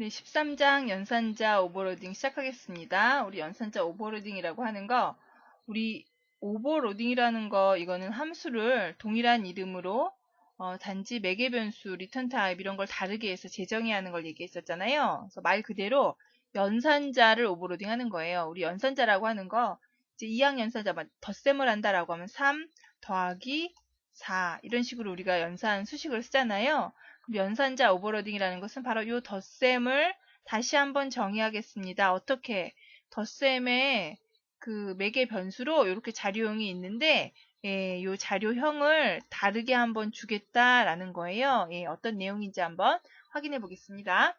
네, 13장 연산자 오버로딩 시작하겠습니다. 우리 연산자 오버로딩이라고 하는 거, 우리 오버로딩이라는 거, 이거는 함수를 동일한 이름으로 단지 매개 변수, 리턴 타입 이런 걸 다르게 해서 재정의 하는 걸 얘기했었잖아요. 그래서 말 그대로 연산자를 오버로딩 하는 거예요. 우리 연산자라고 하는 거, 이제 2학 연산자 덧셈을 한다라고 하면 3 더하기 4 이런 식으로 우리가 연산 수식을 쓰잖아요. 연산자 오버로딩이라는 것은 바로 이 덧셈을 다시 한번 정의하겠습니다. 어떻게? 덧셈의 그 매개 변수로 이렇게 자료형이 있는데, 이 자료형을 다르게 한번 주겠다라는 거예요. 어떤 내용인지 한번 확인해 보겠습니다.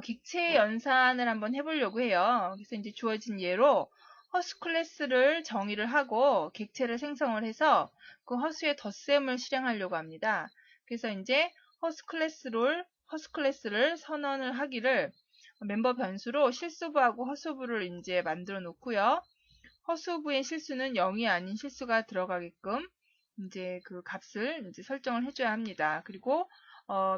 객체 연산을 한번 해보려고 해요. 그래서 이제 주어진 예로 허수 클래스를 정의를 하고 객체를 생성을 해서 그 허수의 덧셈을 실행하려고 합니다. 그래서 이제 허수 클래스를 선언을 하기를 멤버 변수로 실수부하고 허수부를 이제 만들어 놓고요. 허수부의 실수는 0이 아닌 실수가 들어가게끔 이제 그 값을 이제 설정을 해줘야 합니다. 그리고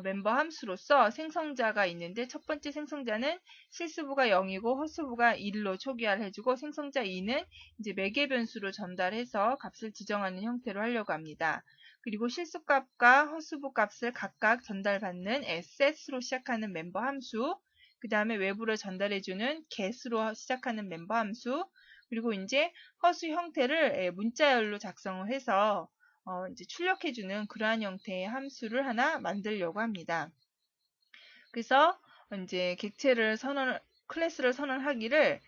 멤버 함수로서 생성자가 있는데 첫 번째 생성자는 실수부가 0이고 허수부가 1로 초기화를 해주고 생성자 2는 이제 매개 변수로 전달해서 값을 지정하는 형태로 하려고 합니다. 그리고 실수값과 허수부 값을 각각 전달받는 ass로 시작하는 member 함수, 그 다음에 외부로 전달해주는 get으로 시작하는 멤버 함수, 그리고 이제 허수 형태를 문자열로 작성을 해서 이제 출력해주는 그러한 형태의 함수를 하나 만들려고 합니다. 그래서 이제 객체를 클래스를 선언하기를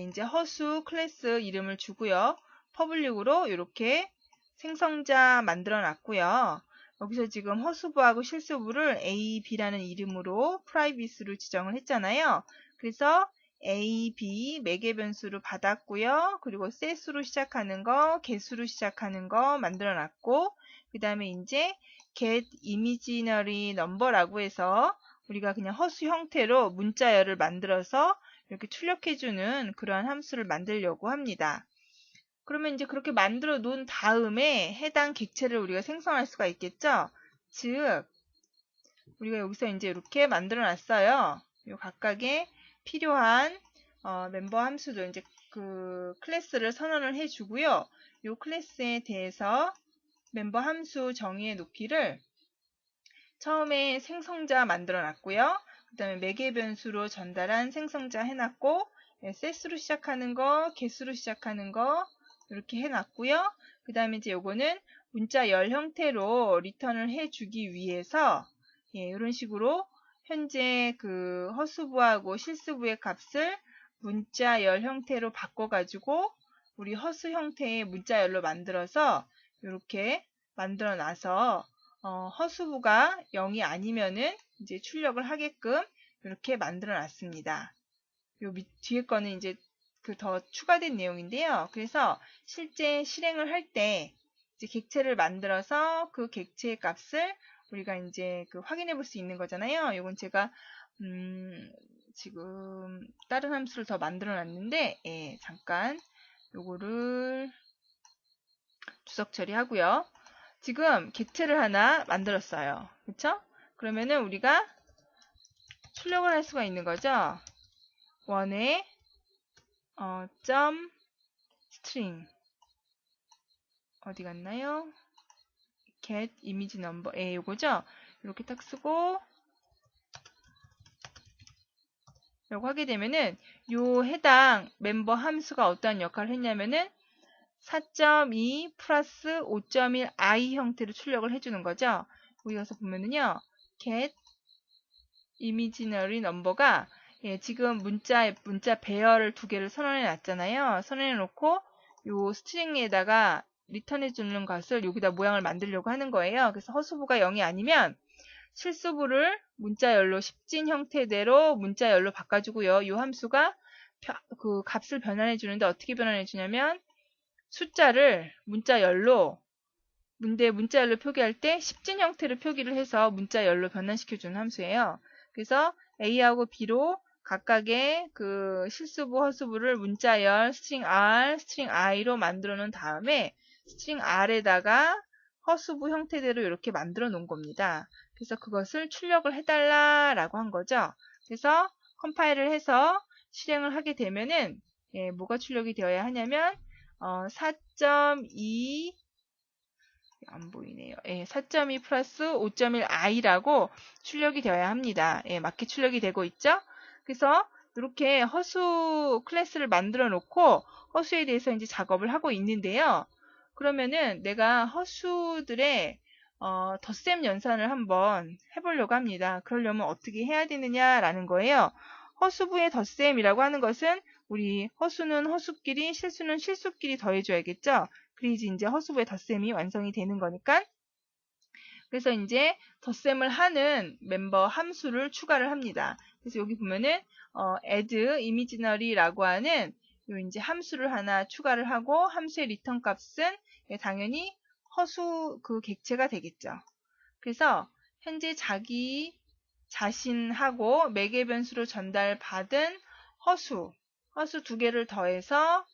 이제 허수 클래스 이름을 주고요. 퍼블릭으로 이렇게 생성자 만들어 놨고요. 여기서 지금 허수부하고 실수부를 A, B라는 이름으로 프라이빗으로 지정을 했잖아요. 그래서 A, B 매개 변수를 받았고요. 그리고 set으로 시작하는 거, get으로 시작하는 거 만들어 놨고, 그 다음에 이제 get imaginary number라고 해서 우리가 그냥 허수 형태로 문자열을 만들어서 이렇게 출력해주는 그러한 함수를 만들려고 합니다. 그러면 이제 그렇게 만들어 놓은 다음에 해당 객체를 우리가 생성할 수가 있겠죠? 즉, 우리가 여기서 이제 이렇게 만들어 놨어요. 요 각각의 필요한 멤버 함수들 이제 그 클래스를 선언을 해주고요. 요 클래스에 대해서 멤버 함수 정의해 놓기를 처음에 생성자 만들어 놨고요. 그 다음에 매개 변수로 전달한 생성자 해놨고, set으로 시작하는 거, get으로 시작하는 거 이렇게 해놨고요. 그 다음에 이제 요거는 문자 열 형태로 리턴을 해주기 위해서 이런 식으로 현재 그 허수부하고 실수부의 값을 문자 열 형태로 바꿔가지고 우리 허수 형태의 문자 열로 만들어서 이렇게 만들어 놔서 허수부가 0이 아니면은 이제 출력을 하게끔 이렇게 만들어 놨습니다. 요 뒤에 거는 이제 그 더 추가된 내용인데요. 그래서 실제 실행을 할 때 이제 객체를 만들어서 그 객체의 값을 우리가 이제 그 확인해 볼 수 있는 거잖아요. 요건 제가 지금 다른 함수를 더 만들어 놨는데 잠깐 요거를 주석 처리하고요. 지금 객체를 하나 만들었어요. 그쵸? 그러면은 우리가 출력을 할 수가 있는 거죠. 원의 점 string 어디 갔나요? get image number 요거죠. 이렇게 딱 쓰고 라고 하게 되면은 요 해당 멤버 함수가 어떠한 역할을 했냐면은 4.2 플러스 5.1 i 형태로 출력을 해주는 거죠. 여기 가서 보면은요, get imaginary number가 지금 문자 배열을 두 개를 선언해 놨잖아요. 선언해 놓고 요 스트링에다가 리턴해 주는 것을 여기다 모양을 만들려고 하는 거예요. 그래서 허수부가 0이 아니면 실수부를 문자열로 10진 형태대로 문자열로 바꿔주고요. 이 함수가 그 값을 변환해 주는데 어떻게 변환해 주냐면 숫자를 문자열로 문자열로 표기할 때 10진 형태로 표기를 해서 문자열로 변환시켜주는 함수예요. 그래서 A하고 B로 각각의 그 실수부, 허수부를 문자열 string R, string I로 만들어 놓은 다음에 string R에다가 허수부 형태대로 이렇게 만들어 놓은 겁니다. 그래서 그것을 출력을 해달라라고 한 거죠. 그래서 컴파일을 해서 실행을 하게 되면은 뭐가 출력이 되어야 하냐면 4.2 안 보이네요. 4.2 플러스 5.1i라고 출력이 되어야 합니다. 맞게 출력이 되고 있죠? 그래서 이렇게 허수 클래스를 만들어 놓고 허수에 대해서 이제 작업을 하고 있는데요. 그러면은 내가 허수들의 덧셈 연산을 한번 해보려고 합니다. 그러려면 어떻게 해야 되느냐라는 거예요. 허수부의 덧셈이라고 하는 것은 우리 허수는 허수끼리 실수는 실수끼리 더해줘야겠죠? 그래야지 이제 허수부의 덧셈이 완성이 되는 거니까. 그래서 이제 덧셈을 하는 멤버 함수를 추가를 합니다. 그래서 여기 보면은 add imaginary라고 하는 요 이제 함수를 하나 추가를 하고 함수의 리턴 값은 당연히 허수 그 객체가 되겠죠. 그래서 현재 자기 자신하고 매개 변수로 전달받은 허수 두 개를 더해서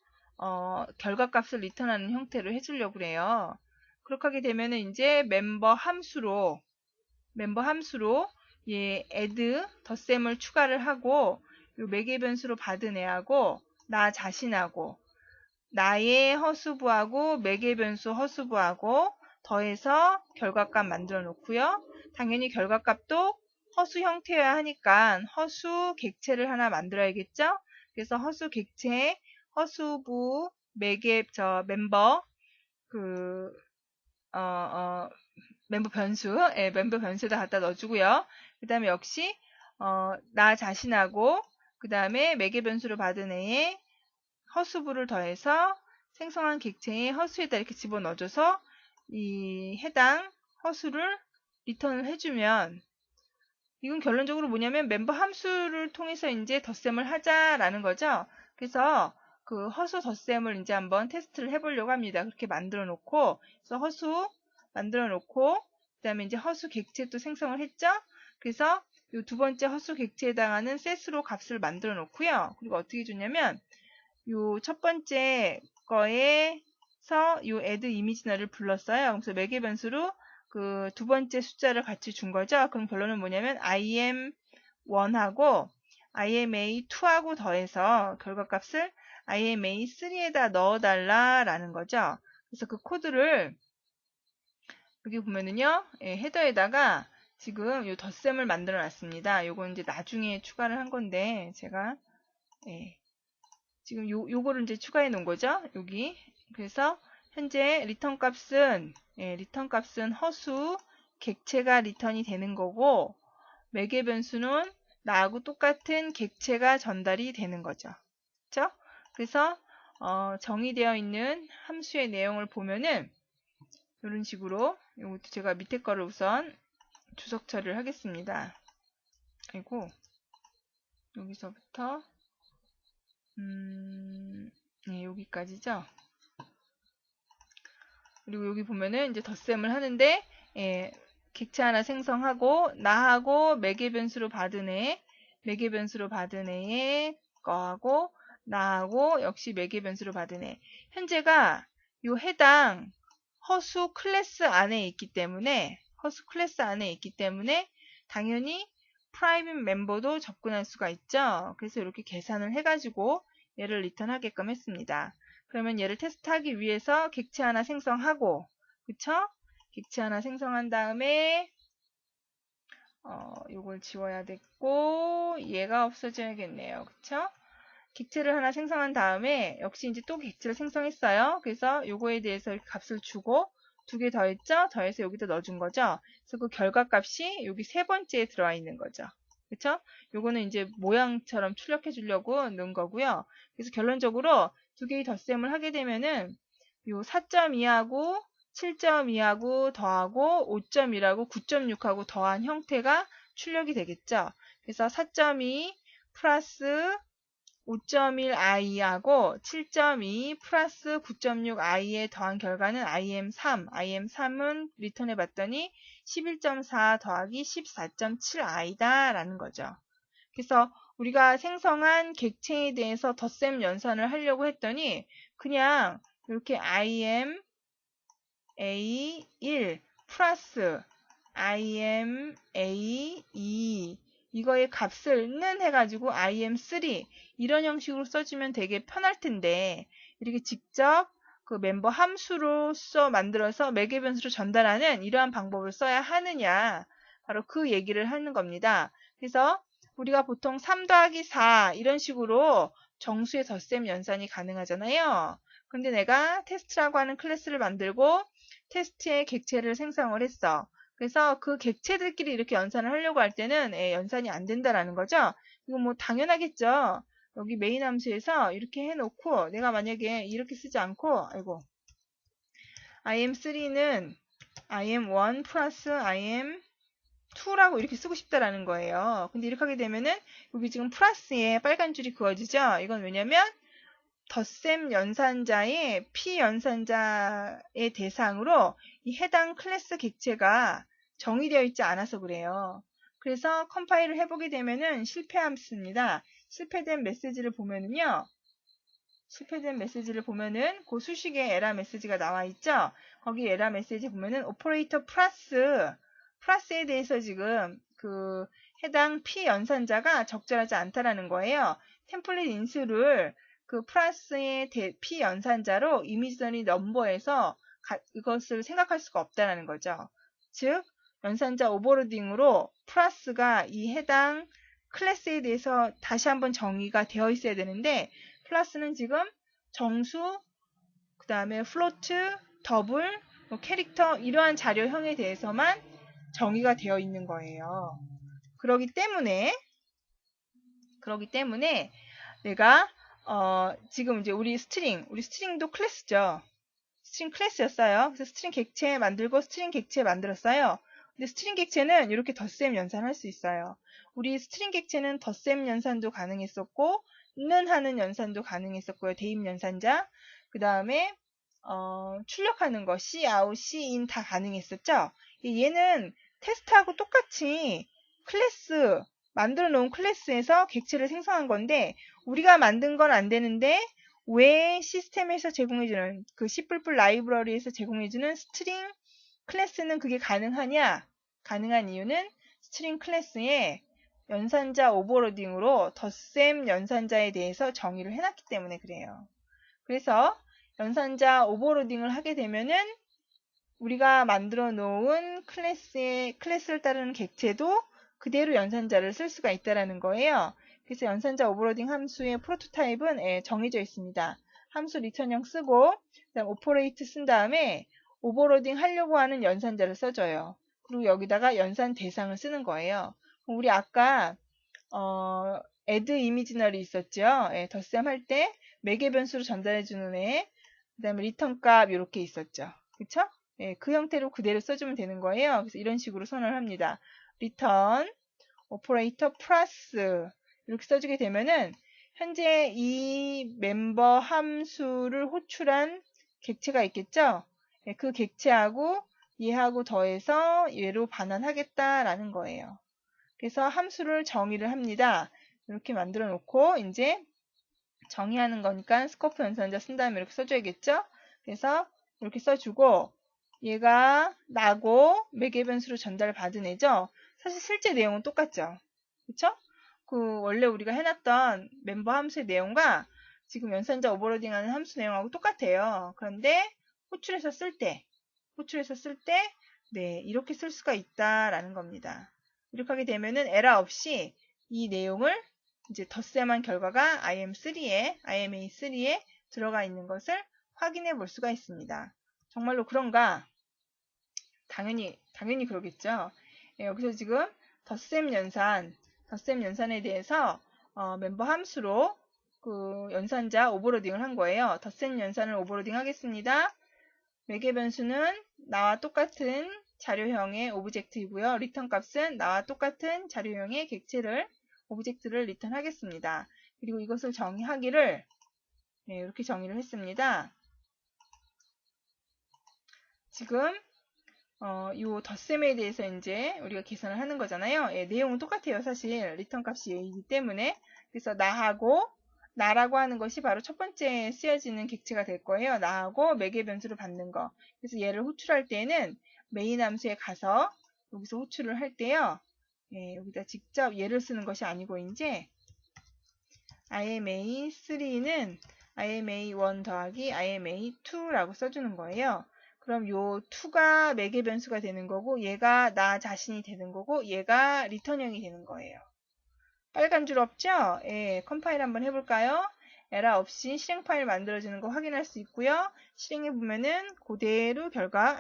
결과값을 리턴하는 형태로 해주려고 그래요. 그렇게 하게 되면은 이제 멤버 함수로 add 덧셈을 추가를 하고 요 매개 변수로 받은 애하고 나 자신하고 나의 허수부하고 매개 변수 허수부하고 더해서 결과값 만들어 놓고요. 당연히 결과값도 허수 형태여야 하니까 허수 객체를 하나 만들어야겠죠? 그래서 허수 객체, 허수부, 매개, 멤버, 그, 멤버 변수, 멤버 변수에다 갖다 넣어주고요. 그 다음에 역시, 나 자신하고, 그 다음에 매개 변수로 받은 애의 허수부를 더해서 생성한 객체의 허수에다 이렇게 집어넣어줘서 이 해당 허수를 리턴을 해주면 이건 결론적으로 뭐냐면 멤버 함수를 통해서 이제 덧셈을 하자라는 거죠. 그래서 그 허수 덧셈을 이제 한번 테스트를 해보려고 합니다. 그렇게 만들어 놓고, 그래서 허수 만들어 놓고, 그 다음에 이제 허수 객체 또 생성을 했죠. 그래서 이 두 번째 허수 객체에 해당하는 set로 값을 만들어 놓고요. 그리고 어떻게 주냐면 요 첫 번째 거에서 요 add image를 불렀어요. 그래서 매개 변수로 그 두 번째 숫자를 같이 준 거죠. 그럼 결론은 뭐냐면 im1하고 ima2하고 더해서 결과값을 ima3에다 넣어달라라는 거죠. 그래서 그 코드를 여기 보면은요, 헤더에다가 지금 요 덧셈을 만들어 놨습니다. 요건 이제 나중에 추가를 한 건데 제가 지금 요거를 이제 추가해 놓은 거죠. 여기. 그래서 현재 리턴 값은 허수 객체가 리턴이 되는 거고 매개 변수는 나하고 똑같은 객체가 전달이 되는 거죠. 그렇죠? 그래서 정의되어 있는 함수의 내용을 보면은 이런 식으로 이것도 제가 밑에 거를 우선 주석 처리를 하겠습니다. 그리고 여기서부터 네, 여기까지죠. 그리고 여기 보면은 이제 덧셈을 하는데 객체 하나 생성하고 나하고 매개 변수로 받은 애의 거하고 나하고 역시 매개 변수로 받은 애. 현재가 요 해당 허수 클래스 안에 있기 때문에 당연히 프라이빗 멤버도 접근할 수가 있죠. 그래서 이렇게 계산을 해가지고 얘를 리턴하게끔 했습니다. 그러면 얘를 테스트하기 위해서 객체 하나 생성하고, 그쵸? 객체 하나 생성한 다음에 요걸 지워야 됐고 얘가 없어져야겠네요. 그쵸? 객체를 하나 생성한 다음에 역시 이제 또 객체를 생성했어요. 그래서 요거에 대해서 값을 주고 두 개 더했죠? 더해서 여기다 넣어준 거죠. 그래서 그 결과값이 여기 세 번째에 들어와 있는 거죠. 그쵸? 요거는 이제 모양처럼 출력해 주려고 넣은 거고요. 그래서 결론적으로 두 개의 덧셈을 하게 되면은 요 4.2하고 7.2하고 더하고 5.1하고 9.6하고 더한 형태가 출력이 되겠죠. 그래서 4.2 플러스 5.1i하고 7.2 플러스 9.6i에 더한 결과는 im3은 리턴해 봤더니 11.4 더하기 14.7i다 라는 거죠. 그래서 우리가 생성한 객체에 대해서 덧셈 연산을 하려고 했더니 그냥 이렇게 ima1 플러스 ima2 이거의 값을 는 해가지고 im3 이런 형식으로 써주면 되게 편할 텐데 이렇게 직접 그 멤버 함수로서 만들어서 매개 변수로 전달하는 이러한 방법을 써야 하느냐, 바로 그 얘기를 하는 겁니다. 그래서 우리가 보통 3 더하기 4 이런 식으로 정수의 덧셈 연산이 가능하잖아요. 근데 내가 테스트라고 하는 클래스를 만들고 테스트의 객체를 생성을 했어. 그래서 그 객체들끼리 이렇게 연산을 하려고 할 때는 연산이 안 된다라는 거죠. 이거 뭐 당연하겠죠. 여기 메인 함수에서 이렇게 해놓고 내가 만약에 이렇게 쓰지 않고 im3는 im1 플러스 im2라고 이렇게 쓰고 싶다라는 거예요. 근데 이렇게 하게 되면은 여기 지금 플러스에 빨간 줄이 그어지죠. 이건 왜냐면 덧셈 연산자의 P 연산자의 대상으로 이 해당 클래스 객체가 정의되어 있지 않아서 그래요. 그래서 컴파일을 해보게 되면은 실패함수입니다. 실패된 메시지를 보면은요. 실패된 메시지를 보면은 그 수식에 에러 메시지가 나와 있죠. 거기 에러 메시지 보면은 오퍼레이터 플러스에 대해서 지금 그 해당 P 연산자가 적절하지 않다라는 거예요. 템플릿 인수를 그 플러스의 P 연산자로 이미지너리 넘버에서 이것을 생각할 수가 없다라는 거죠. 즉 연산자 오버로딩으로 플러스가 이 해당 클래스에 대해서 다시 한번 정의가 되어 있어야 되는데 플러스는 지금 정수, 그 다음에 플로트, 더블, 뭐 캐릭터 이러한 자료형에 대해서만 정의가 되어 있는 거예요. 그러기 때문에 내가 지금 이제 우리 스트링도 클래스죠. 스트링 클래스였어요. 그래서 스트링 객체 만들고 스트링 객체 만들었어요. 근데 스트링 객체는 이렇게 덧셈 연산할 수 있어요. 우리 스트링 객체는 덧셈 연산도 가능했었고 는 하는 연산도 가능했었고요. 대입 연산자. 그 다음에 출력하는 거 cout, cin 다 가능했었죠. 얘는 테스트하고 똑같이 클래스 만들어 놓은 클래스에서 객체를 생성한 건데 우리가 만든 건 안 되는데 왜 시스템에서 제공해주는 그 C++ 라이브러리에서 제공해주는 스트링 클래스는 그게 가능하냐? 가능한 이유는 스트링 클래스에 연산자 오버로딩으로 덧셈 연산자에 대해서 정의를 해놨기 때문에 그래요. 그래서 연산자 오버로딩을 하게 되면은 우리가 만들어 놓은 클래스를 따르는 객체도 그대로 연산자를 쓸 수가 있다는 거예요. 그래서 연산자 오버로딩 함수의 프로토타입은 정해져 있습니다. 함수 리턴형 쓰고 그다음 오퍼레이트 쓴 다음에 오버로딩 하려고 하는 연산자를 써줘요. 그리고 여기다가 연산 대상을 쓰는 거예요. 우리 아까 add 이미지널이 있었죠. 덧셈 할 때 매개 변수로 전달해주는 애, 그 다음에 리턴 값 이렇게 있었죠. 그쵸? 그 형태로 그대로 써주면 되는 거예요. 그래서 이런 식으로 선언을 합니다. return 오퍼레이터 플러스 이렇게 써주게 되면은 현재 이 멤버 함수를 호출한 객체가 있겠죠. 그 객체하고 얘하고 더해서 얘로 반환하겠다라는 거예요. 그래서 함수를 정의를 합니다. 이렇게 만들어 놓고 이제 정의하는 거니까 스코프 연산자 쓴 다음에 이렇게 써줘야겠죠. 그래서 이렇게 써주고 얘가 나고 매개 변수로 전달받은 애죠. 사실 실제 내용은 똑같죠. 그쵸? 그 원래 우리가 해놨던 멤버 함수의 내용과 지금 연산자 오버로딩하는 함수 내용하고 똑같아요. 그런데 호출해서 쓸 때 네, 이렇게 쓸 수가 있다라는 겁니다. 이렇게 하게 되면은 에러 없이 이 내용을 이제 덧셈한 결과가 IMA3에 들어가 있는 것을 확인해 볼 수가 있습니다. 정말로 그런가? 당연히 그러겠죠. 여기서 지금 덧셈 연산에 대해서 멤버 함수로 그 연산자 오버로딩을 한 거예요. 덧셈 연산을 오버로딩 하겠습니다. 매개 변수는 나와 똑같은 자료형의 오브젝트이고요. 리턴 값은 나와 똑같은 자료형의 오브젝트를 리턴하겠습니다. 그리고 이것을 정의하기를 이렇게 정의를 했습니다. 지금 이 덧셈에 대해서 이제 우리가 계산을 하는 거잖아요. 내용은 똑같아요. 사실 리턴 값이 얘이기 때문에. 그래서 나라고 하는 것이 바로 첫 번째 쓰여지는 객체가 될 거예요. 나하고 매개 변수를 받는 거. 그래서 얘를 호출할 때는 메인 함수에 가서 여기서 호출을 할 때요. 예, 여기다 직접 예를 쓰는 것이 아니고 이제 IMA3는 IMA1 더하기 IMA2라고 써주는 거예요. 그럼 요 2가 매개 변수가 되는 거고 얘가 나 자신이 되는 거고 얘가 리턴형이 되는 거예요. 빨간 줄 없죠? 예, 컴파일 한번 해볼까요? 에러 없이 실행 파일 만들어지는 거 확인할 수 있고요. 실행해보면은 그대로 결과가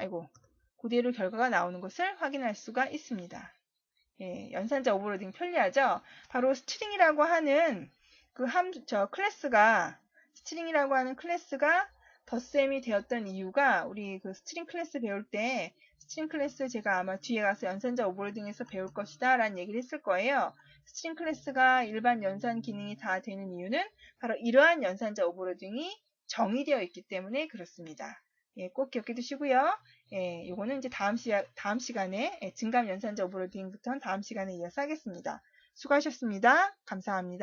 나오는 것을 확인할 수가 있습니다. 예, 연산자 오버로딩 편리하죠? 바로 스트링이라고 하는 스트링이라고 하는 클래스가 덧셈이 되었던 이유가 우리 그 스트링 클래스 배울 때 스트링 클래스 제가 아마 뒤에 가서 연산자 오버로딩에서 배울 것이다 라는 얘기를 했을 거예요. 스트링 클래스가 일반 연산 기능이 다 되는 이유는 바로 이러한 연산자 오버로딩이 정의되어 있기 때문에 그렇습니다. 예, 꼭 기억해 두시고요. 예, 요거는 이제 다음 시간에 증감 연산자 오버로딩부터는 다음 시간에 이어서 하겠습니다. 수고하셨습니다. 감사합니다.